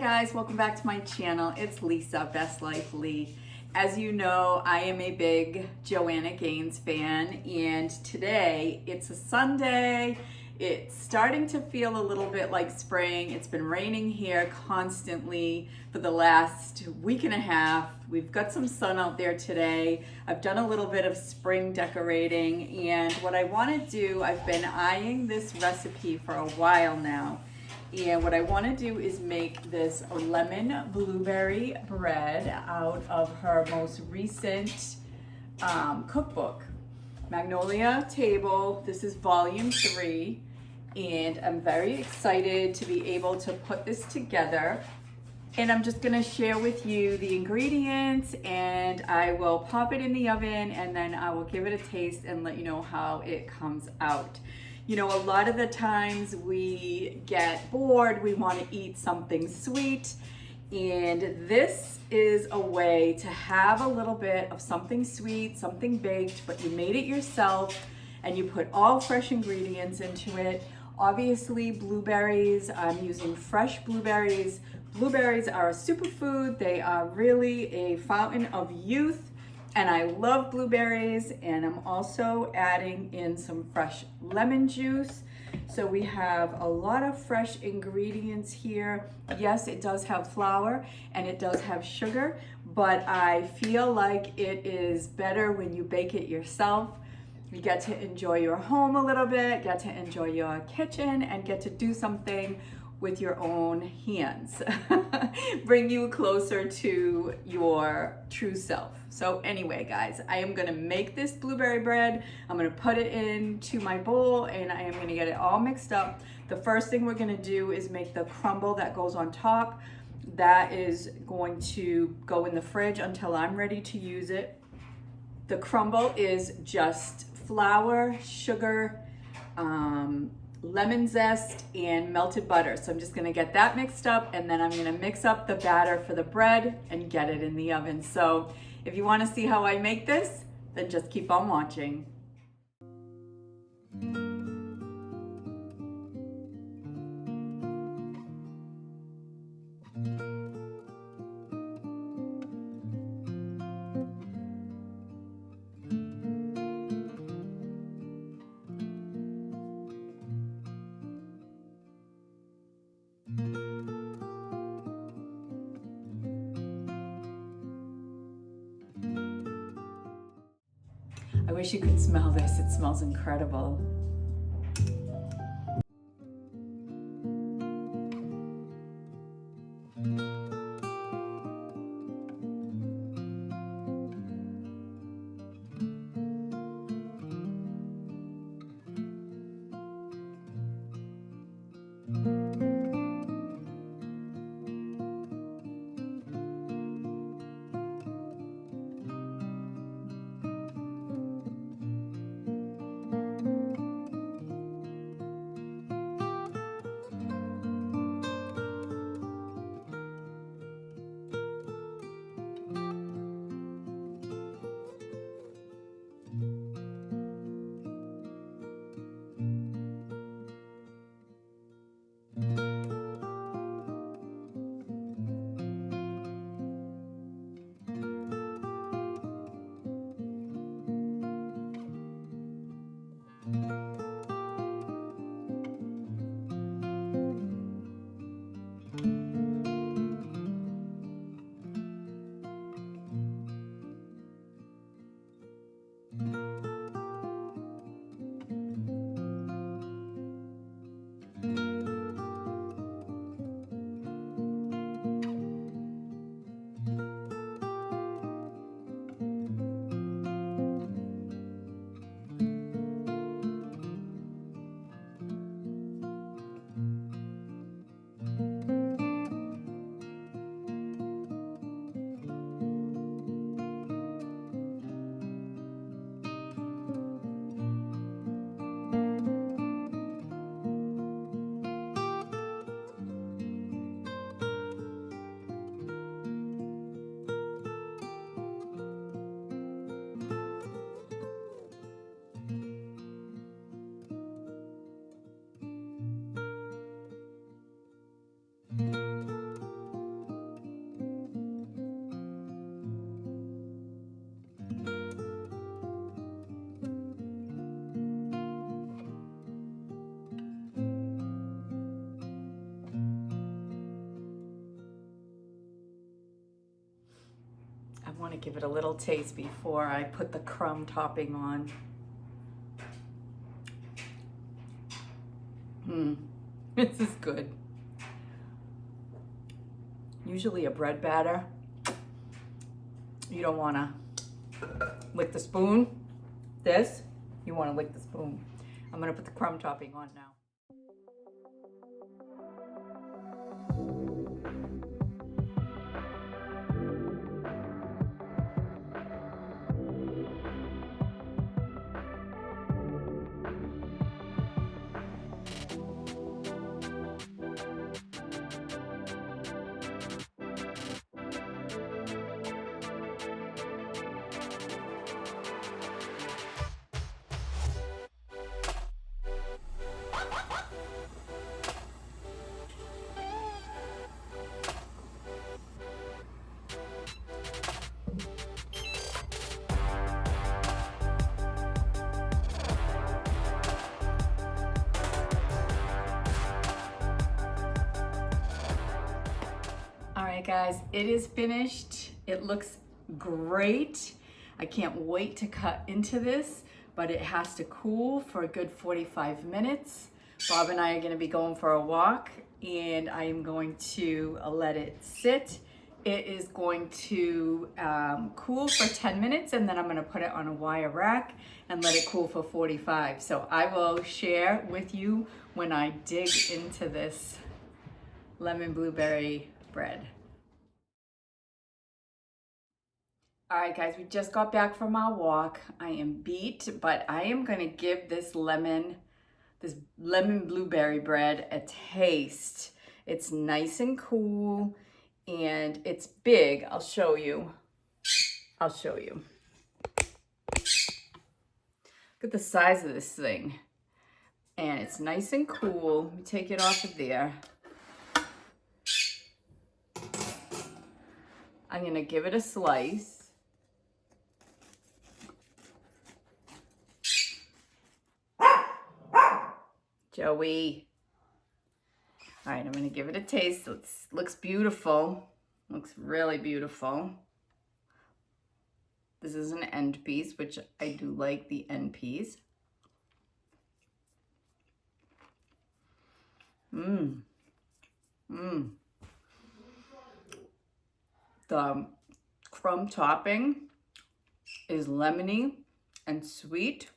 guys, welcome back to my channel. It's Lisa, Best Life Lee. As you know, I am a big Joanna Gaines fan, and today it's a Sunday. It's starting to feel a little bit like spring. It's been raining here constantly for the last week and a half. We've got some sun out there today. I've done a little bit of spring decorating, and what I want to do, I've been eyeing this recipe for a while now. And what I want to do is make this lemon blueberry bread out of her most recent cookbook, Magnolia Table. This is volume 3, and I'm very excited to be able to put this together. And I'm just gonna share with you the ingredients, and I will pop it in the oven, and then I will give it a taste and let you know how it comes out. You know, a lot of the times we get bored, we want to eat something sweet, and this is a way to have a little bit of something sweet, something baked, but you made it yourself and you put all fresh ingredients into it. Obviously, blueberries, I'm using fresh blueberries. Blueberries are a superfood. They are really a fountain of youth. And I love blueberries, and I'm also adding in some fresh lemon juice. So we have a lot of fresh ingredients here. Yes, it does have flour and it does have sugar, but I feel like it is better when you bake it yourself. You get to enjoy your home a little bit, get to enjoy your kitchen, and get to do something with your own hands. Bring you closer to your true self. So anyway, guys, I am gonna make this blueberry bread. I'm gonna put it into my bowl, and I am gonna get it all mixed up. The first thing we're gonna do is make the crumble that goes on top. That is going to go in the fridge until I'm ready to use it. The crumble is just flour, sugar, lemon zest, and melted butter. So I'm just gonna get that mixed up, and then I'm gonna mix up the batter for the bread and get it in the oven. So if you wanna see how I make this, then just keep on watching. I wish you could smell this. It smells incredible. I want to give it a little taste before I put the crumb topping on. This is good. Usually a bread batter, you don't want to lick the spoon. This, you want to lick the spoon. I'm going to put the crumb topping on now. All right, guys, it is finished. It looks great. I can't wait to cut into this, but it has to cool for a good 45 minutes. Bob and I are going to be going for a walk, and I am going to let it sit. It is going to cool for 10 minutes, and then I'm going to put it on a wire rack and let it cool for 45. So I will share with you when I dig into this lemon blueberry bread. All right, guys, we just got back from our walk. I am beat, but I am gonna give this lemon blueberry bread a taste. It's nice and cool, and it's big. I'll show you. Look at the size of this thing. And it's nice and cool. Let me take it off of there. I'm gonna give it a slice. Joey. All right, I'm gonna give it a taste. Looks beautiful. Looks really beautiful. This is an end piece, which I do like the end piece. The crumb topping is lemony and sweet,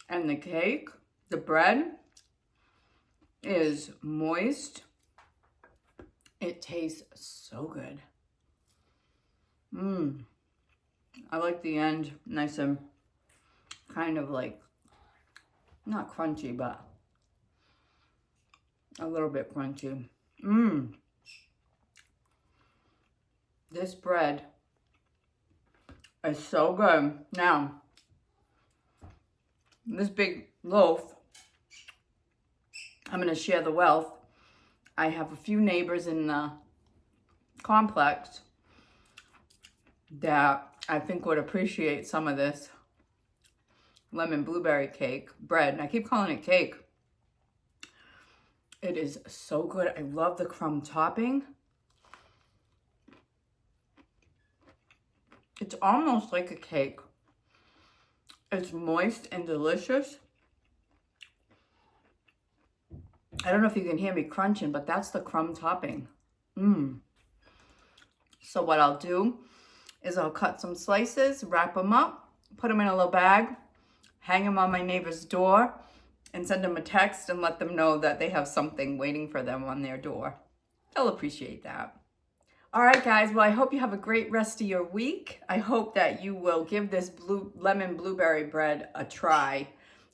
and the cake, the bread, is moist. It tastes so good. I like the end nice and kind of like, not crunchy, but a little bit crunchy. This bread is so good. Now, this big loaf, I'm going to share the wealth. I have a few neighbors in the complex that I think would appreciate some of this lemon blueberry cake bread. And I keep calling it cake. It is so good. I love the crumb topping. It's almost like a cake. It's moist and delicious. I don't know if you can hear me crunching, but that's the crumb topping. So what I'll do is I'll cut some slices, wrap them up, put them in a little bag, hang them on my neighbor's door, and send them a text and let them know that they have something waiting for them on their door. They'll appreciate that. All right, guys, well, I hope you have a great rest of your week. I hope that you will give this lemon blueberry bread a try.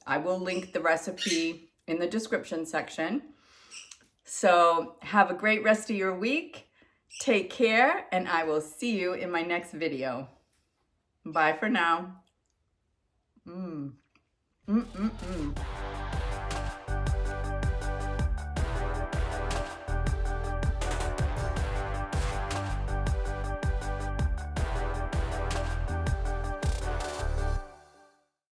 I will link the recipe in the description section. So have a great rest of your week. Take care, and I will see you in my next video. Bye for now.